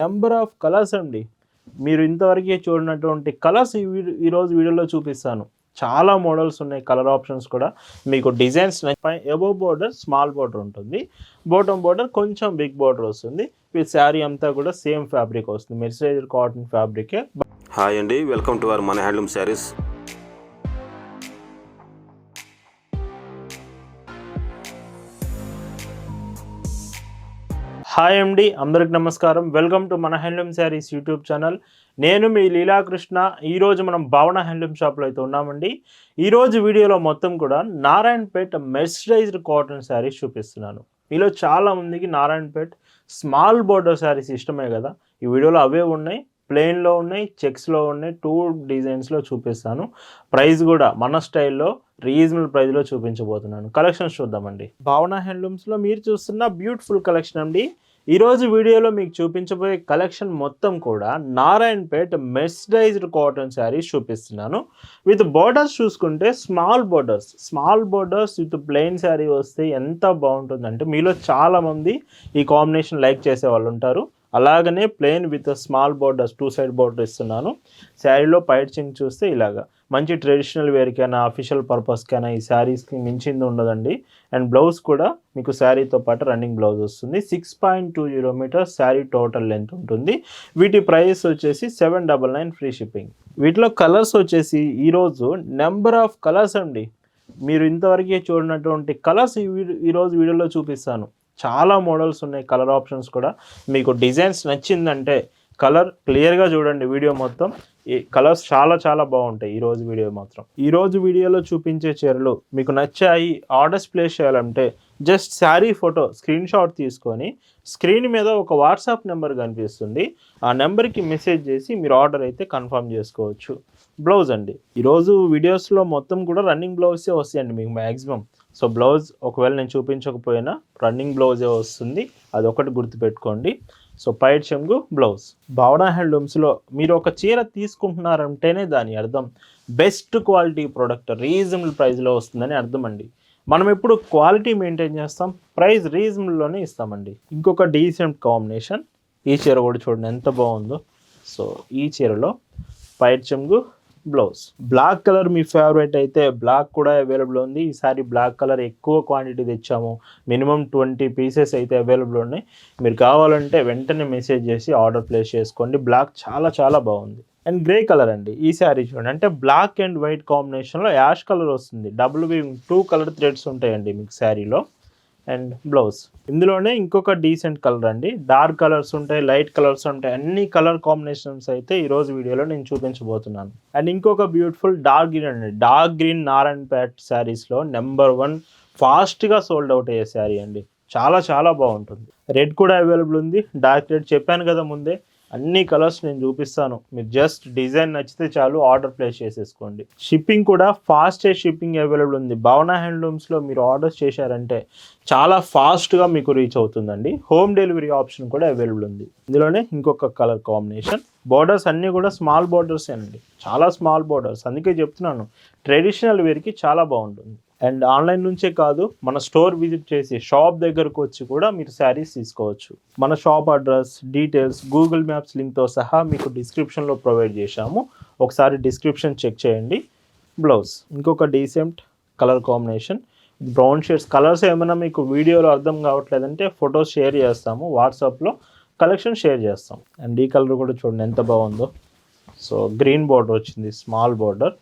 Number of colours అండి. మీరు ఇంతవరకే చూడనటువంటి కలర్స్ ఈరోజు వీడియోలో చూపిస్తాను. చాలా మోడల్స్ ఉన్నాయి. కలర్ ఆప్షన్స్ కూడా మీకు designs above border small border ఉంటుంది. బాటమ్ బోర్డర్ కొంచెం బిగ్ బోర్డర్ వస్తుంది. ఈ శారీ అంతా కూడా సేమ్ ఫ్యాబ్రిక్ వస్తుంది. మెర్సరైజ్డ్ కాటన్ ఫ్యాబ్రికే. హాయ్ అండి, వెల్కమ్ టు అవర్ మన హ్యాండ్లూమ్ శారీస్. హాయ్ అండి, అందరికి నమస్కారం. వెల్కమ్ టు మన హ్యాండ్లూమ్ శారీస్ యూట్యూబ్ ఛానల్. నేను మీ లీలాకృష్ణ. ఈరోజు మనం భావన హ్యాండ్లూమ్ షాప్లో అయితే ఉన్నామండి. ఈరోజు వీడియోలో మొత్తం కూడా నారాయణపేట్ మెర్సరైజ్డ్ కాటన్ శారీస్ చూపిస్తున్నాను. మీలో చాలా మందికి నారాయణపేట్ స్మాల్ బోర్డర్ శారీస్ ఇష్టమే కదా. ఈ వీడియోలో అవే ఉన్నాయి, ప్లెయిన్లో ఉన్నాయి, చెక్స్లో ఉన్నాయి, 2 డిజైన్స్లో చూపిస్తాను. ప్రైస్ కూడా మన స్టైల్లో రీజనబుల్ ప్రైస్లో చూపించబోతున్నాను. కలెక్షన్స్ చూద్దామండి. భావన హ్యాండ్లూమ్స్లో మీరు చూస్తున్న బ్యూటిఫుల్ కలెక్షన్ అండి. ఈరోజు వీడియోలో మీకు చూపించబోయే కలెక్షన్ మొత్తం కూడా నారాయణపేట్ మెర్సరైజ్డ్ కాటన్ శారీస్ చూపిస్తున్నాను. విత్ బోర్డర్స్ చూసుకుంటే small borders with plain sari వస్తే ఎంత బాగుంటుందంటే మీలో చాలామంది ఈ కాంబినేషన్ లైక్ చేసే వాళ్ళు ఉంటారు. అలాగనే plain with small borders 2 side border ఇస్తున్నాను. శారీలో పైచింగ్ చూస్తే ఇలాగా మంచి ట్రెడిషనల్ వేర్కైనా అఫీషియల్ పర్పస్కైనా ఈ శారీస్కి మించింది ఉండదండి. అండ్ బ్లౌజ్ కూడా మీకు శారీతో పాటు రన్నింగ్ బ్లౌజ్ వస్తుంది. 6.20 మీటర్స్ శారీ టోటల్ లెంత్ ఉంటుంది. వీటి ప్రైస్ వచ్చేసి 799 ఫ్రీ షిప్పింగ్. వీటిలో కలర్స్ వచ్చేసి ఈరోజు నెంబర్ ఆఫ్ కలర్స్ అండి. మీరు ఇంతవరకే చూడనటువంటి కలర్స్ ఈరోజు వీడియోలో చూపిస్తాను. చాలా మోడల్స్ ఉన్నాయి. కలర్ ఆప్షన్స్ కూడా మీకు డిజైన్స్ నచ్చిందంటే కలర్ క్లియర్గా చూడండి. వీడియో మొత్తం ఈ కలర్స్ చాలా బాగుంటాయి. ఈరోజు వీడియోలో చూపించే చీరలు మీకు నచ్చాయి, ఆర్డర్స్ ప్లేస్ చేయాలంటే just sari photo screen shot తీసుకొని స్క్రీన్ మీద ఒక వాట్సాప్ నెంబర్ కనిపిస్తుంది. ఆ నెంబర్కి మెసేజ్ చేసి మీరు ఆర్డర్ అయితే కన్ఫర్మ్ చేసుకోవచ్చు. బ్లౌజ్ అండి, ఈరోజు వీడియోస్లో మొత్తం కూడా రన్నింగ్ బ్లౌజే వస్తాయండి మీకు మ్యాక్సిమం. సో బ్లౌజ్ ఒకవేళ నేను చూపించకపోయినా రన్నింగ్ బ్లౌజే వస్తుంది, అదొకటి గుర్తుపెట్టుకోండి. సో పైట్ చెంగు బ్లౌజ్. భావన హ్యాండ్లూమ్స్లో మీరు ఒక చీర తీసుకుంటున్నారంటేనే దాని అర్థం బెస్ట్ క్వాలిటీ ప్రోడక్ట్ రీజనబుల్ ప్రైస్లో వస్తుందని అర్థం అండి. మనం ఎప్పుడు క్వాలిటీ మెయింటైన్ చేస్తాం, ప్రైస్ రీజనబుల్లోనే ఇస్తామండి. ఇంకొక డీసెంట్ కాంబినేషన్, ఈ చీర కూడా చూడండి ఎంత బాగుందో. సో ఈ చీరలో పైట్ చెంగు బ్లౌజ్. బ్లాక్ కలర్ మీ ఫేవరెట్ అయితే బ్లాక్ కూడా అవైలబుల్ ఉంది. ఈసారి బ్లాక్ కలర్ ఎక్కువ క్వాంటిటీ తెచ్చాము. మినిమం 20 పీసెస్ అయితే అవైలబుల్ ఉన్నాయి. మీరు కావాలంటే వెంటనే మెసేజ్ చేసి ఆర్డర్ ప్లేస్ చేసుకోండి. బ్లాక్ చాలా బాగుంది. అండ్ గ్రే కలర్ అండి. ఈ శారీ చూడండి, అంటే బ్లాక్ అండ్ వైట్ కాంబినేషన్లో యాష్ కలర్ వస్తుంది. డబుల్ వీవింగ్ 2 కలర్ థ్రెడ్స్ ఉంటాయండి మీకు శారీలో. అండ్ బ్లౌజ్ ఇందులోనే ఇంకొక డీసెంట్ కలర్ అండి. డార్క్ కలర్స్ ఉంటాయి, లైట్ కలర్స్ ఉంటాయి, అన్ని కలర్ కాంబినేషన్స్ అయితే ఈరోజు వీడియోలో నేను చూపించబోతున్నాను. అండ్ ఇంకొక బ్యూటిఫుల్ డార్క్ గ్రీన్ అండి. డార్క్ గ్రీన్ నారాయణపేట్ శారీస్లో నెంబర్ 1 ఫాస్ట్గా సోల్డ్ అవుట్ అయ్యే శారీ అండి. చాలా బాగుంటుంది. రెడ్ కూడా అవైలబుల్ ఉంది. డార్క్ రెడ్ చెప్పాను కదా ముందే. అన్ని కలర్స్ నేను చూపిస్తాను. మీరు జస్ట్ డిజైన్ నచ్చితే చాలు, ఆర్డర్ ప్లేస్ చేసేసుకోండి. షిప్పింగ్ కూడా ఫాస్టెస్ట్ షిప్పింగ్ అవైలబుల్ ఉంది. భావన హ్యాండ్లూమ్స్లో మీరు ఆర్డర్స్ చేశారంటే చాలా ఫాస్ట్గా మీకు రీచ్ అవుతుందండి. హోమ్ డెలివరీ ఆప్షన్ కూడా అవైలబుల్ ఉంది. ఇందులోనే ఇంకొక కలర్ కాంబినేషన్. బోర్డర్స్ అన్నీ కూడా స్మాల్ బోర్డర్స్ అండి, చాలా స్మాల్ బోర్డర్స్. అందుకే చెప్తున్నాను ట్రెడిషనల్ వేర్కి చాలా బాగుంటుంది. అండ్ ఆన్లైన్ నుంచే కాదు, మన స్టోర్ విజిట్ చేసి షాప్ దగ్గరకు వచ్చి కూడా మీరు శారీస్ తీసుకోవచ్చు. మన shop address, details, Google Maps లింక్తో సహా మీకు డిస్క్రిప్షన్లో ప్రొవైడ్ చేశాము. ఒకసారి డిస్క్రిప్షన్ చెక్ చేయండి. బ్లౌజ్ ఇంకొక decent colour combination, brown shades. Colours ఏమైనా మీకు వీడియోలో అర్థం కావట్లేదంటే ఫొటోస్ షేర్ చేస్తాము, వాట్సాప్లో కలెక్షన్ షేర్ చేస్తాం. అండ్ ఈ కలర్ కూడా చూడండి ఎంత బాగుందో. సో గ్రీన్ బార్డర్ వచ్చింది, స్మాల్ బార్డర్.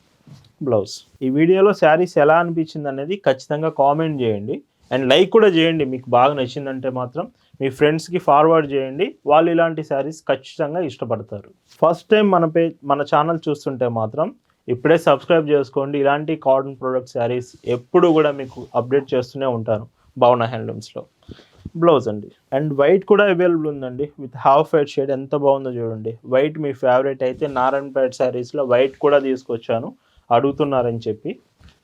బ్లౌజ్. ఈ వీడియోలో శారీస్ ఎలా అనిపించింది అనేది ఖచ్చితంగా కామెంట్ చేయండి. అండ్ లైక్ కూడా చేయండి. మీకు బాగా నచ్చిందంటే మాత్రం మీ ఫ్రెండ్స్కి ఫార్వర్డ్ చేయండి. వాళ్ళు ఇలాంటి శారీస్ ఖచ్చితంగా ఇష్టపడతారు. ఫస్ట్ టైం మన ఛానల్ చూస్తుంటే మాత్రం ఇప్పుడే సబ్స్క్రైబ్ చేసుకోండి. ఇలాంటి కాటన్ ప్రోడక్ట్ శారీస్ ఎప్పుడు కూడా మీకు అప్డేట్ చేస్తూనే ఉంటాను భావన హ్యాండ్లూమ్స్లో. బ్లౌజ్ అండి. అండ్ వైట్ కూడా అవైలబుల్ ఉందండి విత్ హాఫ్ వైట్ షేడ్. ఎంత బాగుందో చూడండి. వైట్ మీ ఫేవరెట్ అయితే నారాయణపేట్ శారీస్లో వైట్ కూడా తీసుకొచ్చాను, అడుగుతున్నారని చెప్పి.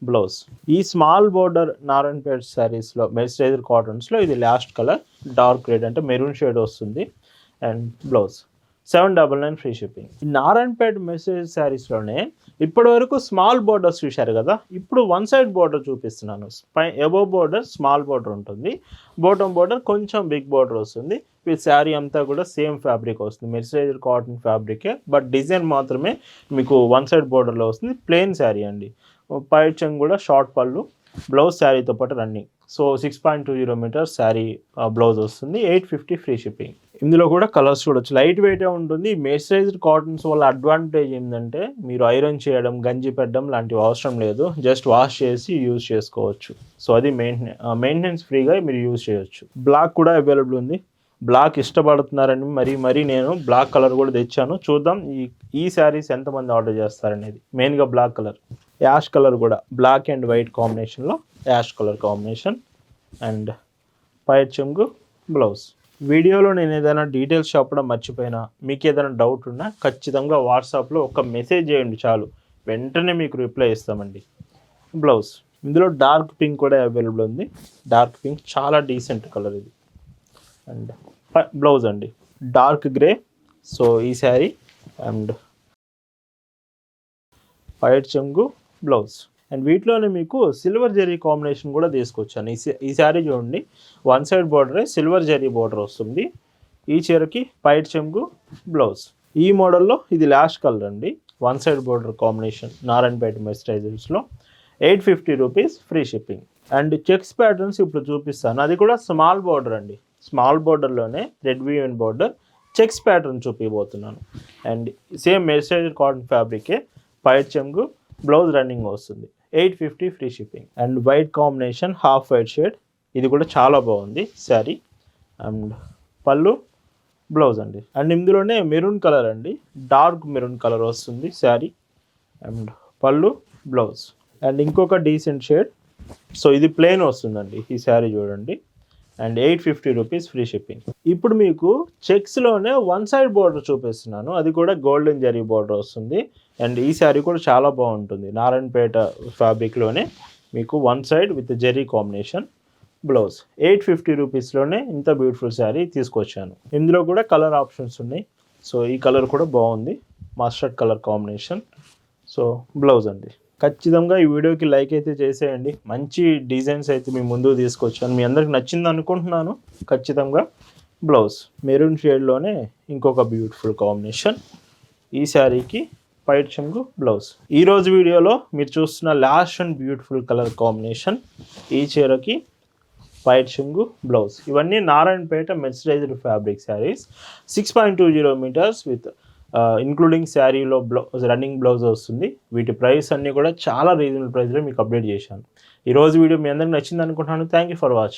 బ్లౌజ్ ఈ స్మాల్ బోర్డర్ నారాయణపేట్ శారీస్లో మెర్సరైజ్డ్ కాటన్స్లో ఇది లాస్ట్ కలర్ డార్క్ రెడ్, అంటే మెరూన్ షేడ్ వస్తుంది. And blouse 799 free shipping. ఈ నారాయణపేట మెసేజ్ శారీస్లోనే ఇప్పటి వరకు స్మాల్ బోర్డర్స్ చూశారు కదా, ఇప్పుడు వన్ సైడ్ బోర్డర్ చూపిస్తున్నాను. ఎబోవ్ బోర్డర్ స్మాల్ బోర్డర్ ఉంటుంది, బాటమ్ బోర్డర్ కొంచెం బిగ్ బోర్డర్ వస్తుంది. ఈ శారీ అంతా కూడా సేమ్ ఫ్యాబ్రిక్ వస్తుంది, మెర్సరైజ్డ్ కాటన్ ఫ్యాబ్రికే, బట్ డిజైన్ మాత్రమే మీకు వన్ సైడ్ బోర్డర్లో వస్తుంది. ప్లెయిన్ శారీ అండి, పైచంగ్ కూడా షార్ట్ పళ్ళు, బ్లౌజ్ శారీతో పాటు running. So 6.20 metres sari blouse వస్తుంది, 850 ఫ్రీ షిప్పింగ్. ఇందులో కూడా కలర్స్ చూడొచ్చు, లైట్ వెయిటే ఉంటుంది. మెర్సరైజ్డ్ కాటన్స్ వల్ల అడ్వాంటేజ్ ఏంటంటే మీరు ఐరన్ చేయడం, గంజి పెట్టడం లాంటివి అవసరం లేదు, జస్ట్ వాష్ చేసి యూజ్ చేసుకోవచ్చు. సో అది మెయింటెనెన్స్ ఫ్రీగా మీరు యూజ్ చేయొచ్చు. బ్లాక్ కూడా అవైలబుల్ ఉంది, బ్లాక్ ఇష్టపడుతున్నారని మరీ నేను బ్లాక్ కలర్ కూడా తెచ్చాను. చూద్దాం ఈ శారీస్ ఎంతమంది ఆర్డర్ చేస్తారనేది. మెయిన్గా బ్లాక్ కలర్, యాష్ కలర్ కూడా బ్లాక్ అండ్ వైట్ కాంబినేషన్లో యాష్ కలర్ కాంబినేషన్ అండ్ పైట్ చెంగు బ్లౌజ్. వీడియోలో నేను ఏదైనా డీటెయిల్స్ చెప్పడం మర్చిపోయినా, మీకు ఏదైనా డౌట్ ఉన్నా ఖచ్చితంగా వాట్సాప్లో ఒక మెసేజ్ చేయండి చాలు, వెంటనే మీకు రిప్లై ఇస్తామండి. బ్లౌజ్ ఇందులో డార్క్ పింక్ కూడా అవైలబుల్ ఉంది, డార్క్ పింక్ చాలా డీసెంట్ కలర్ ఇది. అండ్ బ్లౌజ్ అండి డార్క్ గ్రే. సో ఈ శారీ అండ్ వైట్ చెంగు బ్లౌజ్. అండ్ వీటిలోనే మీకు సిల్వర్ జరీ కాంబినేషన్ కూడా తీసుకొచ్చాను. ఈ శారీ చూడండి, వన్ సైడ్ బార్డరే సిల్వర్ జరీ బార్డర్ వస్తుంది. ఈ చీరకి వైట్ చెంగు బ్లౌజ్. ఈ మోడల్లో ఇది లాస్ట్ కలర్ అండి, one side border combination, Narayanpet మెర్సరైజర్స్లో 850 rupees free shipping. And checks patterns ఇప్పుడు చూపిస్తాను, అది కూడా స్మాల్ బార్డర్ అండి, స్మాల్ బార్డర్లోనే red woven border checks pattern చూపించబోతున్నాను. అండ్ సేమ్ మెర్సరైజ్డ్ కాటన్ ఫ్యాబ్రికే, వైట్ చెంగు బ్లౌజ్ రన్నింగ్ వస్తుంది, 850 free shipping. And white combination half white shade, ఇది కూడా చాలా బాగుంది శారీ. అండ్ పళ్ళు బ్లౌజ్ అండి. అండ్ ఇందులోనే మెరూన్ కలర్ అండి, డార్క్ మెరూన్ కలర్ వస్తుంది శారీ. అండ్ పళ్ళు బ్లౌజ్. అండ్ ఇంకొక డీసెంట్ షేడ్. సో ఇది ప్లెయిన్ వస్తుందండి ఈ శారీ చూడండి. And 850 rupees free shipping. ఇప్పుడు మీకు చెక్స్లోనే వన్ సైడ్ బార్డర్ చూపిస్తున్నాను, అది కూడా గోల్డెన్ జరీ బార్డర్ వస్తుంది. అండ్ ఈ శారీ కూడా చాలా బాగుంటుంది, నారాయణపేట ఫ్యాబ్రిక్లోనే మీకు one side with zari combination blouse. 850 రూపీస్లోనే ఇంత బ్యూటిఫుల్ శారీ తీసుకొచ్చాను. ఇందులో కూడా కలర్ ఆప్షన్స్ ఉన్నాయి. సో ఈ కలర్ కూడా బాగుంది, mustard colour combination. So blouse అండి. ఖచ్చితంగా ఈ వీడియోకి లైక్ అయితే చేసేయండి, మంచి డిజైన్స్ అయితే మీ ముందుకు తీసుకొచ్చాను, మీ అందరికి నచ్చింది అనుకుంటున్నాను. ఖచ్చితంగా బ్లౌజ్ మెరూన్ షేడ్లోనే ఇంకొక బ్యూటిఫుల్ కాంబినేషన్. ఈ శారీకి వైట్ చెంగు బ్లౌజ్. ఈరోజు వీడియోలో మీరు చూస్తున్న last and beautiful colour combination, ఈ చీరకి వైట్ చెంగు బ్లౌజ్. ఇవన్నీ Narayanpet mercerised fabric saris, 6.20 metres with including శారీలో రన్నింగ్ బ్లౌజ్ వస్తుంది. వీటి ప్రైస్ అన్నీ కూడా చాలా రీజనబుల్ ప్రైస్లో మీకు అప్డేట్ చేశాను. ఈరోజు వీడియో మీ అందరికి నచ్చింది అనుకుంటున్నాను. Thank you for watching.